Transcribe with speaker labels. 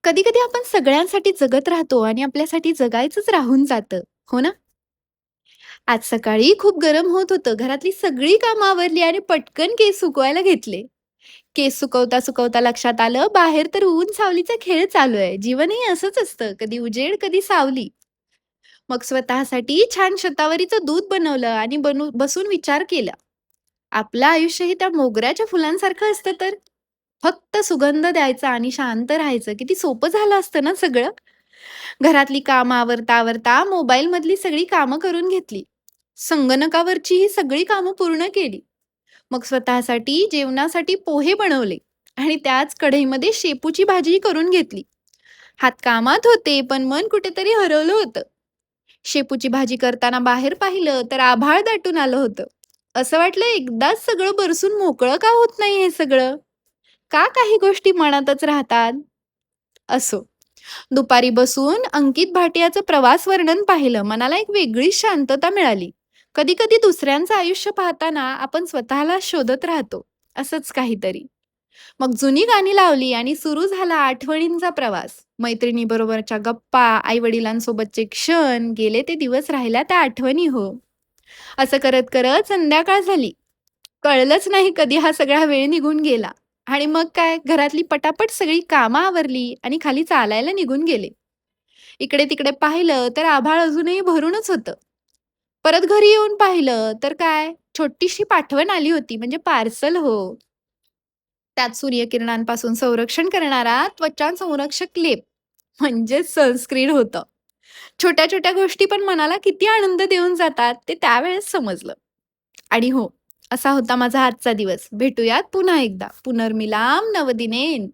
Speaker 1: कधी कधी आपण सगळ्यांसाठी जगत राहतो आणि आपल्यासाठी जगायचंच राहून जातं. हो ना? आज सकाळी खूप गरम होत होतं. घरातली सगळी कामं आवरली आणि पटकन केस सुकवायला घेतले. केस सुकवता सुकवता लक्षात आलं, बाहेर तर ऊन सावलीचा खेळ चालू आहे. जीवनही असंच असतं, कधी उजेड कधी सावली. मग स्वतःसाठी छान शतावरीचं दूध बनवलं आणि बसून विचार केला, आपलं आयुष्यही त्या मोगऱ्याच्या फुलांसारखं असतं तर. फक्त सुगंध द्यायचा आणि शांत राहायचं, किती सोपं झालं असतं ना सगळं. घरातली कामं आवरता आवरता मोबाईल मधली सगळी कामं करून घेतली. संगणकावरची ही सगळी कामं पूर्ण केली. मग स्वतःसाठी जेवणासाठी पोहे बनवले आणि त्याच कढईमध्ये शेपूची भाजी करून घेतली. हात कामात होते पण मन कुठेतरी हरवलं होतं. शेपूची भाजी करताना बाहेर पाहिलं तर आभाळ दाटून आलं होतं. असं वाटलं, एकदाच सगळं बरसून मोकळं का होत नाही हे सगळं. का काही गोष्टी मनातच राहतात. असो, दुपारी बसून अंकित भाटियाचं प्रवास वर्णन पाहिलं, मनाला एक वेगळी शांतता मिळाली. कधी कधी दुसऱ्यांचं आयुष्य पाहताना आपण स्वतःला शोधत राहतो, असंच काहीतरी. मग जुनी गाणी लावली आणि सुरू झाला आठवणींचा प्रवास. मैत्रिणी बरोबरच्या गप्पा, आई वडिलांसोबतचे क्षण, गेले ते दिवस राहिल्या त्या आठवणी हो. असं करत करत संध्याकाळ झाली. कळलंच नाही कधी हा सगळा वेळ निघून गेला. आणि मग काय, घरातली पटापट सगळी कामं आवरली आणि खाली चालायला निघून गेले. इकडे-तिकडे पाहिलं तर आभाळ अजूनही भरूनच होतं. परत घरी येऊन पाहिलं तर काय, छोटीशी पाठवण आली होती, म्हणजे पार्सल हो. त्यात सूर्यकिरणांपासून संरक्षण करणारा त्वचा संरक्षक लेप म्हणजे सनस्क्रीन होतं. छोट्या-छोट्या गोष्टी पण मनाला किती आनंद देऊन जातात ते त्यावेळेस समजलं. आणि हो, असा होता माझा आजचा दिवस. भेटूयात पुन्हा एकदा. पुनर्मिलाम नवदिनेन.